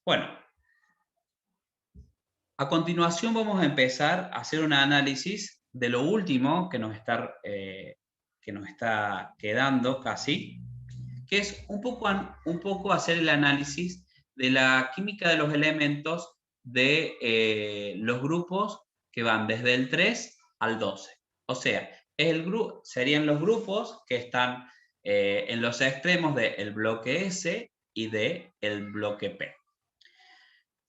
Bueno, a continuación vamos a empezar a hacer un análisis de lo último que nos está quedando casi, que es un poco hacer el análisis de la química de los elementos de los grupos que van desde el 3 al 12. O sea, serían los grupos que están en los extremos del bloque S y del bloque P.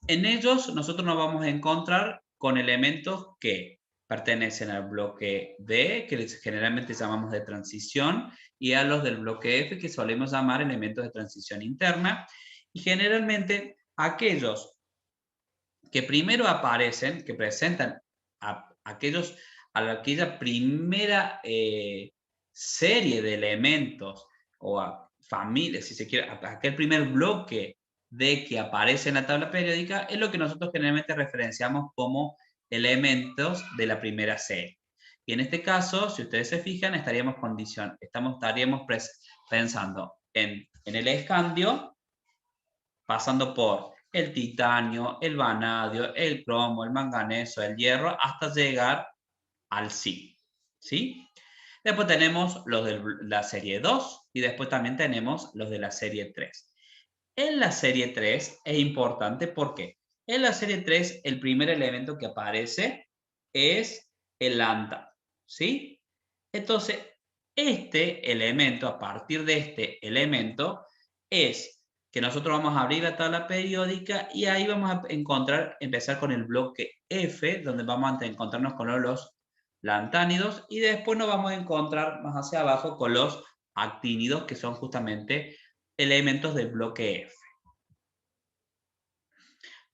En ellos nosotros nos vamos a encontrar con elementos que pertenecen al bloque D, que generalmente llamamos de transición, y a los del bloque F, que solemos llamar elementos de transición interna, y generalmente aquellos que primero aparecen, que presentan a aquella primera serie de elementos, o a familias, si se quiere, a aquel primer bloque de que aparece en la tabla periódica, es lo que nosotros generalmente referenciamos como elementos de la primera serie. Y en este caso, si ustedes se fijan, estaríamos pensando en el escandio, pasando por el titanio, el vanadio, el cromo, el manganeso, el hierro, hasta llegar al zinc. ¿Sí? Después tenemos los de la serie 2 y después también tenemos los de la serie 3. En la serie 3 es importante porque en la serie 3 el primer elemento que aparece es el lantano. ¿Sí? Entonces, este elemento, a partir de este elemento, es que nosotros vamos a abrir la tabla periódica y ahí vamos a empezar con el bloque F, donde vamos a encontrarnos con los lantánidos, y después nos vamos a encontrar más hacia abajo con los actínidos, que son justamente elementos del bloque F.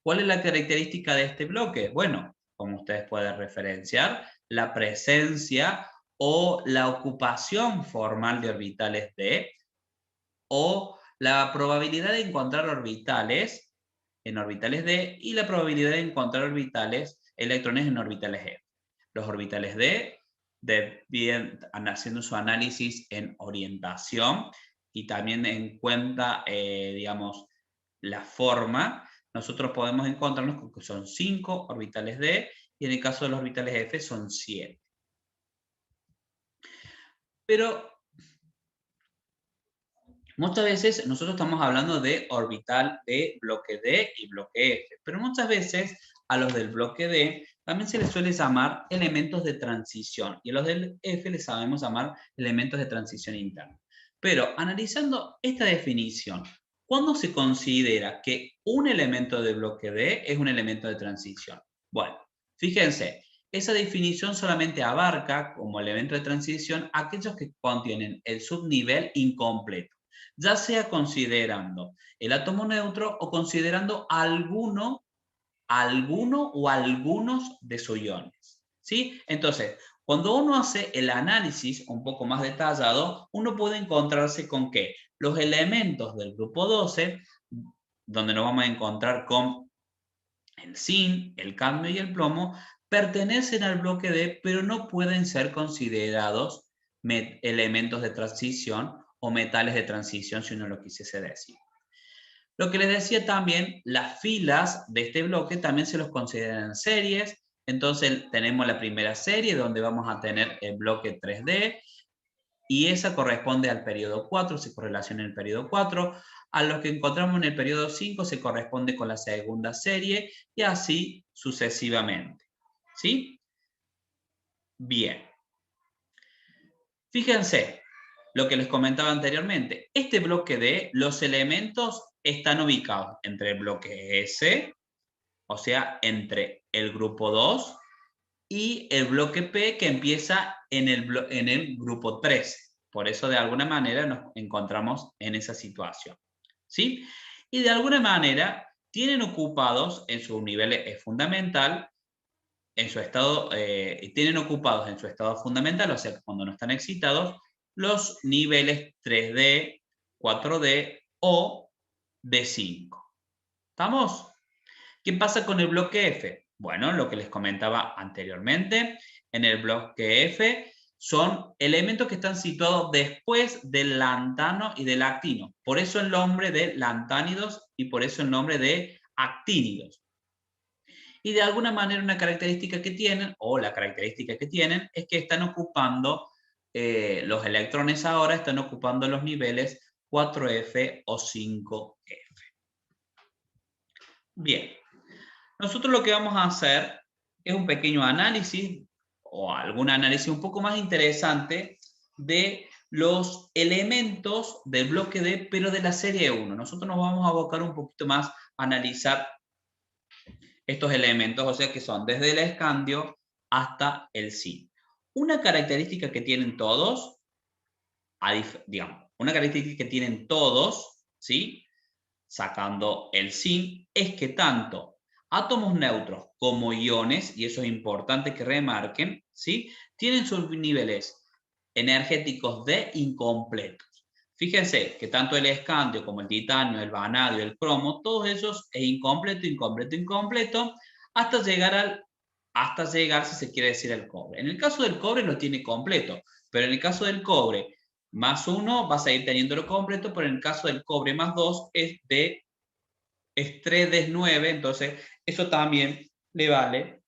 ¿Cuál es la característica de este bloque? Bueno, como ustedes pueden referenciar, la presencia o la ocupación formal de orbitales D, o la probabilidad de encontrar orbitales en orbitales D y la probabilidad de encontrar electrones en orbitales E. Los orbitales D, haciendo su análisis en orientación y también en cuenta, digamos, la forma, nosotros podemos encontrarnos con que son 5 orbitales D y en el caso de los orbitales F son 7. Pero muchas veces nosotros estamos hablando de orbital de bloque D y bloque F, pero muchas veces a los del bloque D también se les suele llamar elementos de transición y a los del F les sabemos llamar elementos de transición interna. Pero analizando esta definición, ¿cuándo se considera que un elemento de bloque D es un elemento de transición? Bueno, fíjense, esa definición solamente abarca como elemento de transición aquellos que contienen el subnivel incompleto, ya sea considerando el átomo neutro o considerando alguno o algunos de sus iones. ¿Sí? Entonces, cuando uno hace el análisis un poco más detallado, uno puede encontrarse con que los elementos del grupo 12, donde nos vamos a encontrar con el zinc, el cadmio y el plomo, pertenecen al bloque D, pero no pueden ser considerados elementos de transición o metales de transición, si uno lo quisiese decir. Lo que les decía también, las filas de este bloque también se los consideran series. Entonces tenemos la primera serie donde vamos a tener el bloque 3D y esa corresponde al periodo 4, se correlaciona en el periodo 4. A los que encontramos en el periodo 5 se corresponde con la segunda serie y así sucesivamente. ¿Sí? Bien. Fíjense lo que les comentaba anteriormente. Este bloque D, los elementos están ubicados entre el bloque S, o sea, entre el grupo 2 y el bloque P, que empieza en el grupo 3. Por eso, de alguna manera, nos encontramos en esa situación. ¿Sí? Y de alguna manera tienen ocupados en su nivel fundamental, en su estado, tienen ocupados en su estado fundamental, o sea, cuando no están excitados, los niveles 3D, 4D o D5. ¿Estamos? ¿Qué pasa con el bloque F? Bueno, lo que les comentaba anteriormente, en el bloque F son elementos que están situados después del lantano y del actino. Por eso el nombre de lantánidos y por eso el nombre de actínidos. Y de alguna manera una característica que tienen, o la característica que tienen, es que están ocupando, los electrones ahora están ocupando los niveles 4F o 5F. Bien, nosotros lo que vamos a hacer es un pequeño análisis, o algún análisis un poco más interesante, de los elementos del bloque D, pero de la serie 1. Nosotros nos vamos a abocar un poquito más a analizar estos elementos, o sea que son desde el escandio hasta el zinc. Una característica que tienen todos, digamos, una característica que tienen todos, ¿sí? Sacando el zinc, es que tanto átomos neutros como iones, y eso es importante que remarquen, ¿sí? Tienen sus niveles energéticos de incompletos. Fíjense que tanto el escandio como el titanio, el vanadio, el cromo, todos esos es incompleto, incompleto, incompleto, hasta llegar, si se quiere decir, el cobre. En el caso del cobre lo tiene completo, pero en el caso del cobre más 1 vas a ir teniéndolo completo, pero en el caso del cobre más 2 es 3 de 9, entonces eso también le vale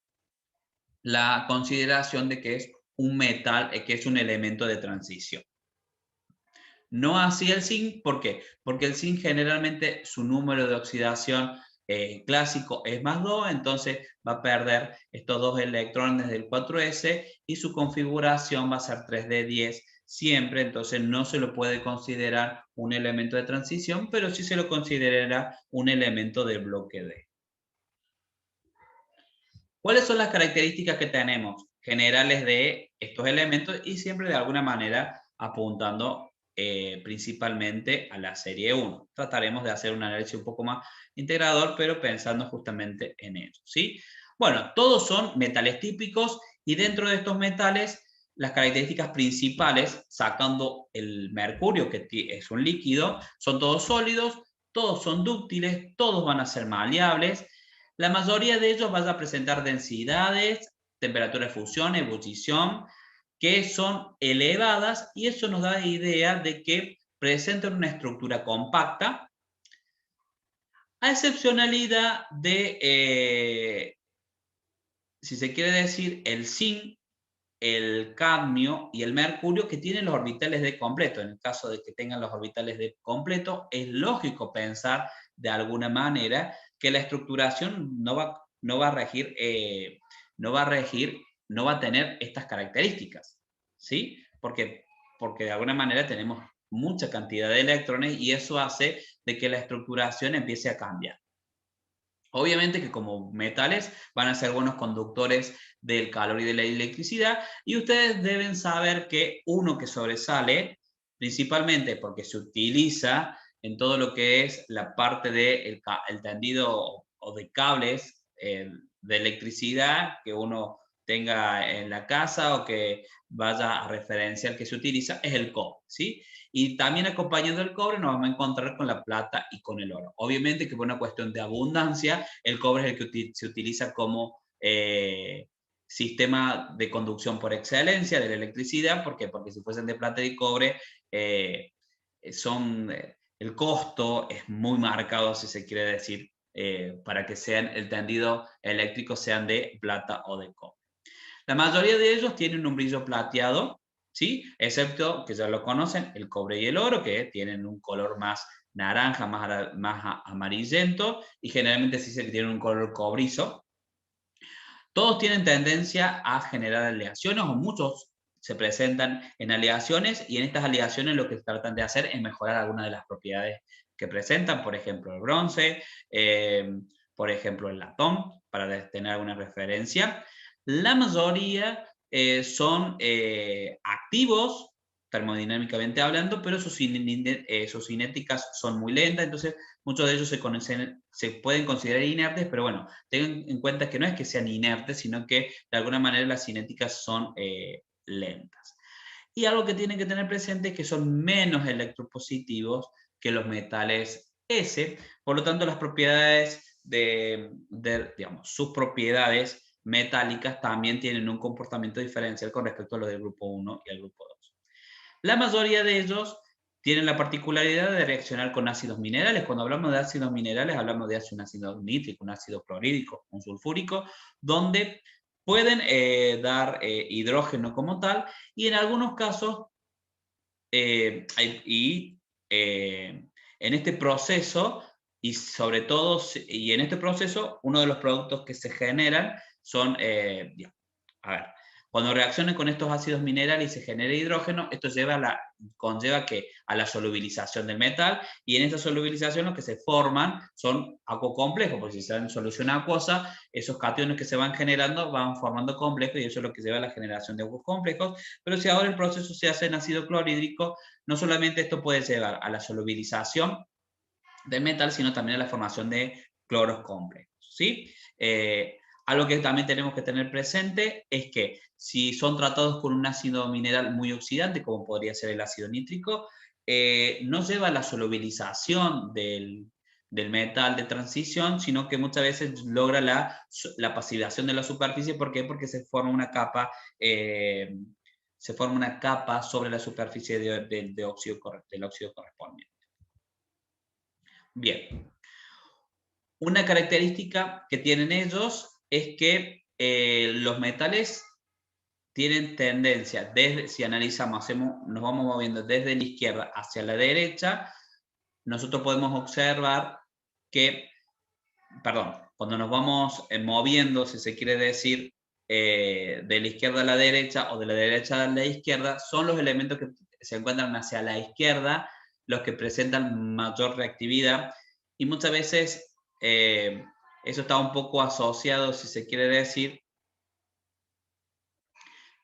la consideración de que es un metal, que es un elemento de transición. No así el zinc, ¿por qué? Porque el zinc generalmente su número de oxidación clásico es más 2, entonces va a perder estos 2 electrones del 4s y su configuración va a ser 3d10 siempre, entonces no se lo puede considerar un elemento de transición, pero sí se lo considerará un elemento del bloque D. ¿Cuáles son las características que tenemos generales de estos elementos? Y siempre de alguna manera apuntando principalmente a la serie 1. Trataremos de hacer un análisis un poco más integrador, pero pensando justamente en eso, ¿sí? Bueno, todos son metales típicos y dentro de estos metales las características principales, sacando el mercurio, que es un líquido, son todos sólidos, todos son dúctiles, todos van a ser maleables. La mayoría de ellos van a presentar densidades, temperatura de fusión, ebullición, que son elevadas y eso nos da idea de que presentan una estructura compacta, a excepcionalidad de, si se quiere decir, el zinc, el cadmio y el mercurio, que tienen los orbitales D completo. En el caso de que tengan los orbitales D completo, es lógico pensar de alguna manera que la estructuración no va a regir, no va a tener estas características, ¿sí? Porque de alguna manera tenemos mucha cantidad de electrones y eso hace de que la estructuración empiece a cambiar. Obviamente que como metales van a ser buenos conductores del calor y de la electricidad, y ustedes deben saber que uno que sobresale, principalmente porque se utiliza en todo lo que es la parte del tendido o de cables de electricidad que uno tenga en la casa o que vaya a referencia al que se utiliza, es el cobre, ¿sí? Y también acompañando el cobre nos vamos a encontrar con la plata y con el oro. Obviamente que por una cuestión de abundancia, el cobre es el que se utiliza como sistema de conducción por excelencia de la electricidad. ¿Por qué? Porque si fuesen de plata y cobre, el costo es muy marcado, si se quiere decir, para que sean el tendido eléctrico sean de plata o de cobre. La mayoría de ellos tienen un brillo plateado, ¿sí? Excepto, que ya lo conocen, el cobre y el oro, que tienen un color más naranja, más amarillento, y generalmente se dice que tienen un color cobrizo. Todos tienen tendencia a generar aleaciones, o muchos se presentan en aleaciones, y en estas aleaciones lo que tratan de hacer es mejorar algunas de las propiedades que presentan, por ejemplo el bronce, por ejemplo el latón, para tener alguna referencia. La mayoría son activos, termodinámicamente hablando, pero sus cinéticas son muy lentas, entonces muchos de ellos se pueden considerar inertes, pero bueno, tengan en cuenta que no es que sean inertes, sino que de alguna manera las cinéticas son lentas. Y algo que tienen que tener presente es que son menos electropositivos que los metales S, por lo tanto las propiedades digamos, sus propiedades metálicas también tienen un comportamiento diferencial con respecto a los del grupo 1 y al grupo 2. La mayoría de ellos tienen la particularidad de reaccionar con ácidos minerales. Cuando hablamos de ácidos minerales, hablamos de un ácido nítrico, un ácido clorhídrico, un sulfúrico, donde pueden dar hidrógeno como tal, y en algunos casos, en este proceso, y sobre todo, y en este proceso, uno de los productos que se generan son, a ver, cuando reaccionan con estos ácidos minerales y se genera hidrógeno, esto conlleva a la solubilización del metal, y en esta solubilización lo que se forman son algo complejos, porque si se da en solución acuosa, esos cationes que se van generando van formando complejos, y eso es lo que lleva a la generación de aguas complejos. Pero si ahora el proceso se hace en ácido clorhídrico, no solamente esto puede llevar a la solubilización del metal, sino también a la formación de cloros complejos, ¿sí? Algo que también tenemos que tener presente es que si son tratados con un ácido mineral muy oxidante, como podría ser el ácido nítrico, no lleva a la solubilización del metal de transición, sino que muchas veces logra la pasivación de la superficie. ¿Por qué? Porque se forma una capa, sobre la superficie del óxido correspondiente. Bien. Una característica que tienen ellos es que los metales tienen tendencia, si analizamos, nos vamos moviendo desde la izquierda hacia la derecha, nosotros podemos observar que, cuando nos vamos moviendo, si se quiere decir, de la izquierda a la derecha o de la derecha a la izquierda, son los elementos que se encuentran hacia la izquierda los que presentan mayor reactividad, y muchas veces eso está un poco asociado, si se quiere decir,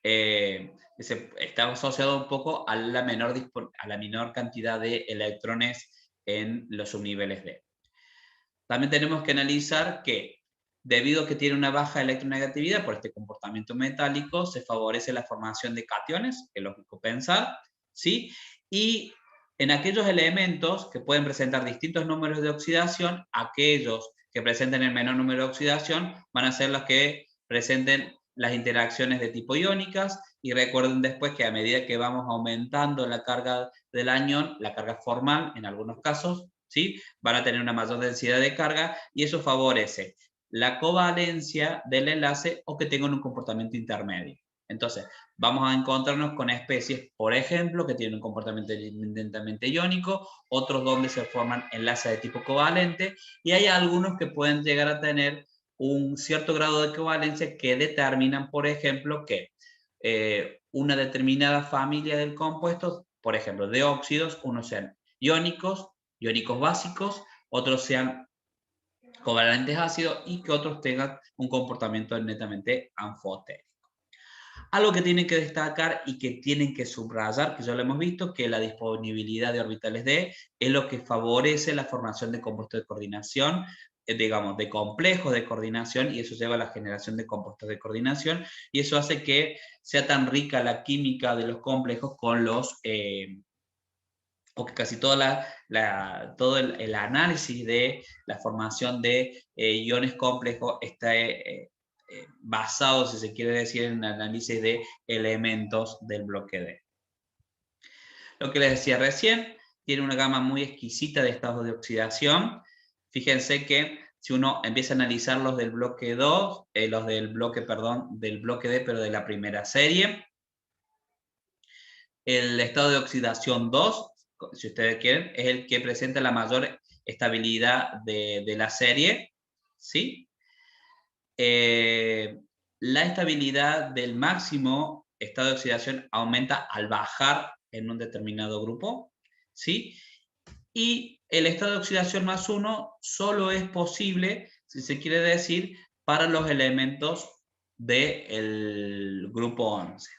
está asociado un poco a la menor cantidad de electrones en los subniveles D. También tenemos que analizar que, debido a que tiene una baja electronegatividad por este comportamiento metálico, se favorece la formación de cationes, que es lógico pensar, ¿sí? Y en aquellos elementos que pueden presentar distintos números de oxidación, aquellos que presenten el menor número de oxidación van a ser los que presenten las interacciones de tipo iónicas. Y recuerden después que a medida que vamos aumentando la carga del anión, la carga formal en algunos casos, ¿sí?, van a tener una mayor densidad de carga, y eso favorece la covalencia del enlace o que tengan un comportamiento intermedio. Entonces, vamos a encontrarnos con especies, por ejemplo, que tienen un comportamiento eminentemente iónico, otros donde se forman enlaces de tipo covalente, y hay algunos que pueden llegar a tener un cierto grado de covalencia que determinan, por ejemplo, que una determinada familia del compuesto, por ejemplo, de óxidos, unos sean iónicos básicos, otros sean covalentes ácidos, y que otros tengan un comportamiento netamente anfotérico. Algo que tienen que destacar y que tienen que subrayar, que ya lo hemos visto, que la disponibilidad de orbitales D es lo que favorece la formación de compuestos de coordinación, digamos, de complejos de coordinación, y eso lleva a la generación de compuestos de coordinación, y eso hace que sea tan rica la química de los complejos con los o que casi todo el análisis de la formación de iones complejos está basado, si se quiere decir, en el análisis de elementos del bloque D. Lo que les decía recién, tiene una gama muy exquisita de estados de oxidación. Fíjense que si uno empieza a analizar los del bloque 2, del bloque D, pero de la primera serie, el estado de oxidación 2, si ustedes quieren, es el que presenta la mayor estabilidad de la serie, ¿sí? La estabilidad del máximo estado de oxidación aumenta al bajar en un determinado grupo, ¿sí? Y el estado de oxidación más 1 solo es posible, si se quiere decir, para los elementos del grupo 11.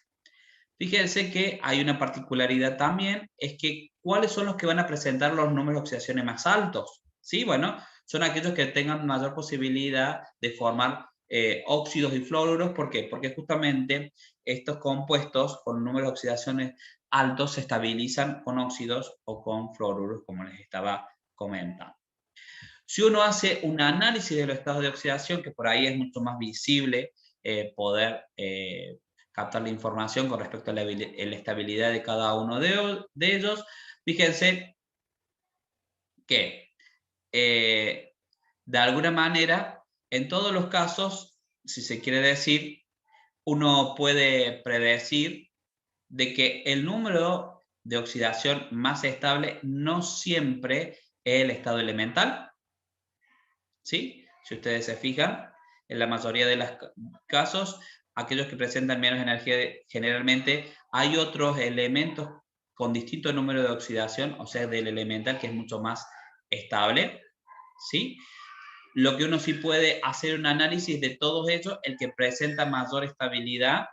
Fíjense que hay una particularidad también, es que ¿cuáles son los que van a presentar los números de oxidaciones más altos? Sí, bueno, son aquellos que tengan mayor posibilidad de formar óxidos y fluoruros. ¿Por qué? Porque justamente estos compuestos con números de oxidaciones altos se estabilizan con óxidos o con fluoruros, como les estaba comentando. Si uno hace un análisis de los estados de oxidación, que por ahí es mucho más visible poder captar la información con respecto a la estabilidad de cada uno de ellos, Fíjense que de alguna manera, en todos los casos, si se quiere decir, uno puede predecir de que el número de oxidación más estable no siempre es el estado elemental, ¿sí? Si ustedes se fijan, en la mayoría de los casos, aquellos que presentan menos energía, generalmente hay otros elementos con distinto número de oxidación, o sea, del elemental que es mucho más estable, ¿sí? Lo que uno sí puede hacer un análisis de todos ellos, el que presenta mayor estabilidad,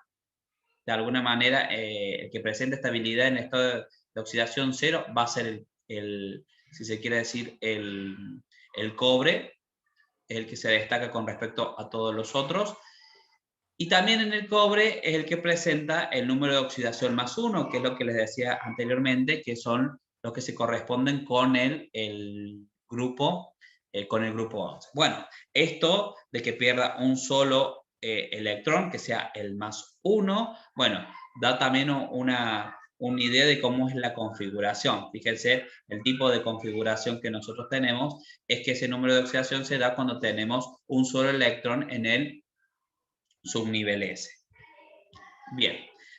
de alguna manera, el que presenta estabilidad en estado de oxidación cero va a ser si se quiere decir, el cobre, el que se destaca con respecto a todos los otros. Y también en el cobre es el que presenta el número de oxidación más 1, que es lo que les decía anteriormente, que son los que se corresponden con el grupo, con el grupo 11. Bueno, esto de que pierda un solo electrón, que sea el más 1, bueno, da también una idea de cómo es la configuración. Fíjense, el tipo de configuración que nosotros tenemos es que ese número de oxidación se da cuando tenemos un solo electrón en el subnivel S. Bien,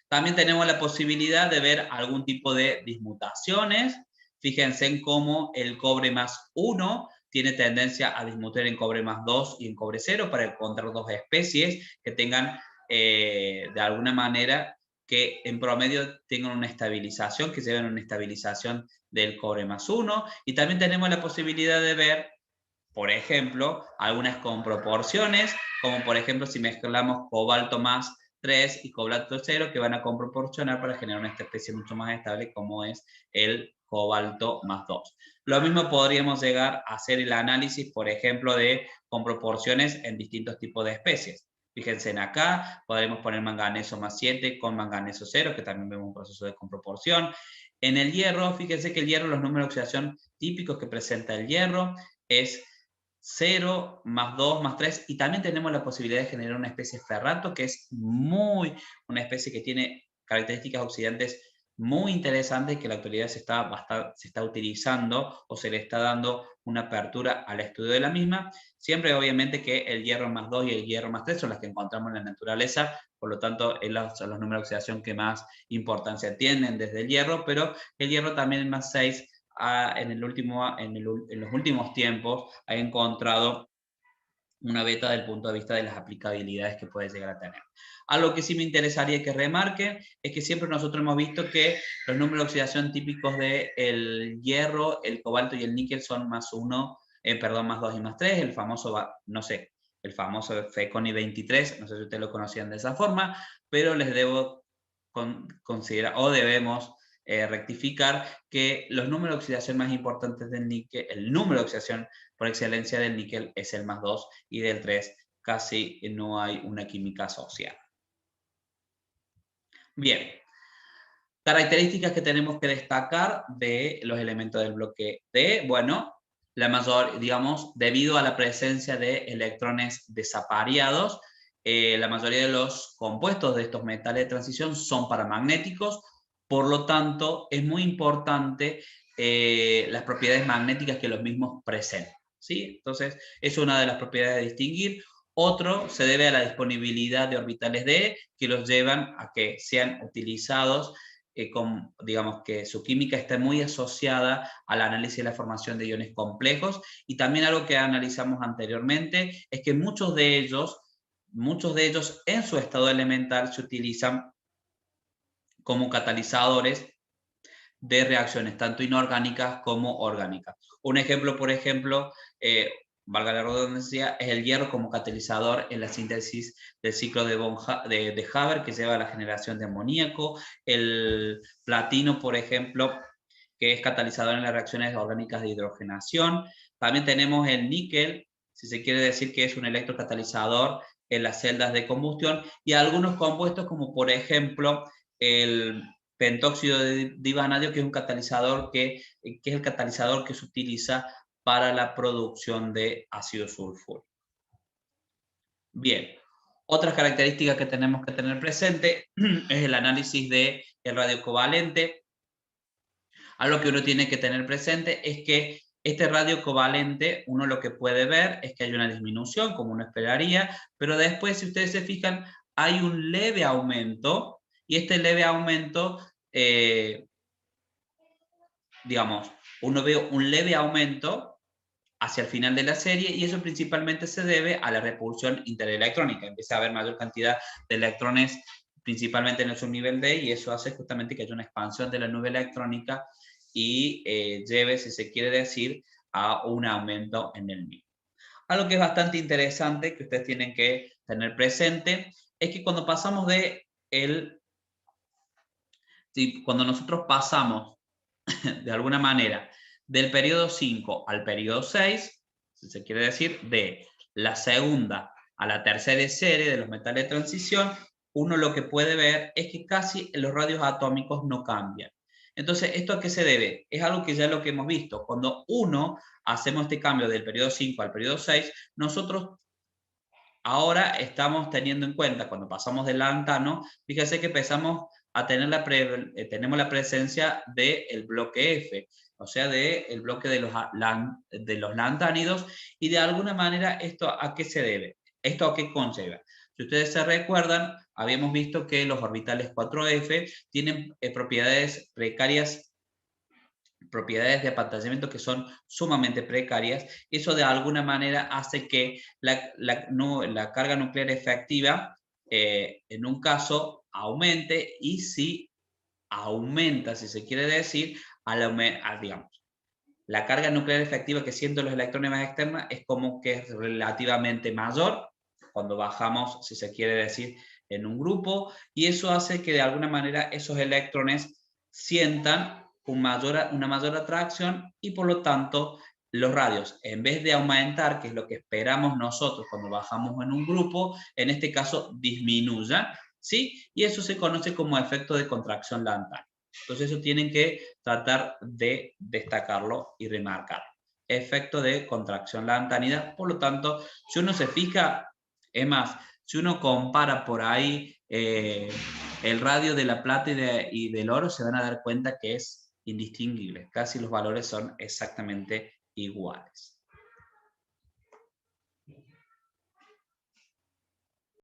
también tenemos la posibilidad de ver algún tipo de dismutaciones. Fíjense en cómo el cobre más 1 tiene tendencia a dismutar en cobre más 2 y en cobre 0 para encontrar dos especies que tengan, de alguna manera, que en promedio tengan una estabilización, que lleven una estabilización del cobre más 1. Y también tenemos la posibilidad de ver, por ejemplo, algunas con proporciones, como por ejemplo si mezclamos cobalto más 3 y cobalto 0, que van a comproporcionar para generar una especie mucho más estable como es el cobalto más 2. Lo mismo podríamos llegar a hacer el análisis, por ejemplo, de con proporciones en distintos tipos de especies. Fíjense en acá, podremos poner manganeso más 7 con manganeso 0, que también vemos un proceso de comproporción. En el hierro, fíjense que el hierro, los números de oxidación típicos que presenta el hierro es 0, más 2, más 3, y también tenemos la posibilidad de generar una especie ferrato, que es una especie que tiene características oxidantes muy interesantes, que en la actualidad se está utilizando o se le está dando una apertura al estudio de la misma. Siempre obviamente que el hierro más 2 y el hierro más 3 son las que encontramos en la naturaleza, por lo tanto son los números de oxidación que más importancia tienen desde el hierro, pero el hierro también el más 6 en los últimos tiempos ha encontrado una beta desde el punto de vista de las aplicabilidades que puede llegar a tener. Algo que sí me interesaría que remarque es que siempre nosotros hemos visto que los números de oxidación típicos del hierro, el cobalto y el níquel son más 1, más 2 y más 3, el famoso, no sé, el famoso FECONI 23, no sé si ustedes lo conocían de esa forma, pero les debo considerar, o debemos rectificar que los números de oxidación más importantes del níquel, el número de oxidación por excelencia del níquel es el más 2 y del 3 casi no hay una química asociada. Bien, características que tenemos que destacar de los elementos del bloque D. Bueno, la mayor, digamos, debido a la presencia de electrones desapareados, la mayoría de los compuestos de estos metales de transición son paramagnéticos, por lo tanto, es muy importante las propiedades magnéticas que los mismos presentan, ¿sí? Entonces, es una de las propiedades de distinguir. Otro se debe a la disponibilidad de orbitales D que los llevan a que sean utilizados digamos que su química está muy asociada al análisis de la formación de iones complejos, y también algo que analizamos anteriormente es que muchos de ellos en su estado elemental se utilizan como catalizadores de reacciones tanto inorgánicas como orgánicas. Un ejemplo, por ejemplo, valga la redundancia, es el hierro como catalizador en la síntesis del ciclo de Haber, que lleva a la generación de amoníaco. El platino, por ejemplo, que es catalizador en las reacciones orgánicas de hidrogenación. También tenemos el níquel, si se quiere decir que es un electrocatalizador en las celdas de combustión, y algunos compuestos como por ejemplo el pentóxido de divanadio, que es un catalizador que es el catalizador que se utiliza para la producción de ácido sulfúrico. Bien, otras características que tenemos que tener presente es el análisis del radiocovalente. Algo que uno tiene que tener presente es que este radio covalente, uno lo que puede ver es que hay una disminución, como uno esperaría, pero después, si ustedes se fijan, hay un leve aumento, y este leve aumento, digamos, uno ve un leve aumento hacia el final de la serie, y eso principalmente se debe a la repulsión interelectrónica. Empieza a haber mayor cantidad de electrones, principalmente en el subnivel D, y eso hace justamente que haya una expansión de la nube electrónica y lleve, si se quiere decir, a un aumento en el mismo. Algo que es bastante interesante, que ustedes tienen que tener presente, es que cuando pasamos cuando nosotros pasamos de alguna manera del periodo 5 al periodo 6, si se quiere decir, de la segunda a la tercera serie de los metales de transición, uno lo que puede ver es que casi los radios atómicos no cambian. Entonces, ¿esto a qué se debe? Es algo que ya lo que hemos visto. Cuando hacemos este cambio del periodo 5 al periodo 6, nosotros ahora estamos teniendo en cuenta, cuando pasamos del lantano, fíjense que empezamos a tener tenemos la presencia del bloque F, o sea, del bloque de los lantánidos, y de alguna manera, ¿esto a qué se debe? ¿Esto a qué conlleva? Si ustedes se recuerdan, habíamos visto que los orbitales 4F tienen propiedades precarias, propiedades de apantallamiento que son sumamente precarias, y eso de alguna manera hace que la carga nuclear efectiva en un caso aumente, y si aumenta, si se quiere decir, digamos, la carga nuclear efectiva que sienten los electrones más externas es como que es relativamente mayor cuando bajamos, si se quiere decir, en un grupo, y eso hace que de alguna manera esos electrones sientan una mayor atracción, y por lo tanto los radios, en vez de aumentar, que es lo que esperamos nosotros cuando bajamos en un grupo, en este caso disminuyan, ¿sí? Y eso se conoce como efecto de contracción lantánea. Entonces eso tienen que tratar de destacarlo y remarcarlo. Efecto de contracción lantánida. Por lo tanto, si uno se fija, es más, si uno compara por ahí el radio de la plata y del oro, se van a dar cuenta que es indistinguible. Casi los valores son exactamente iguales.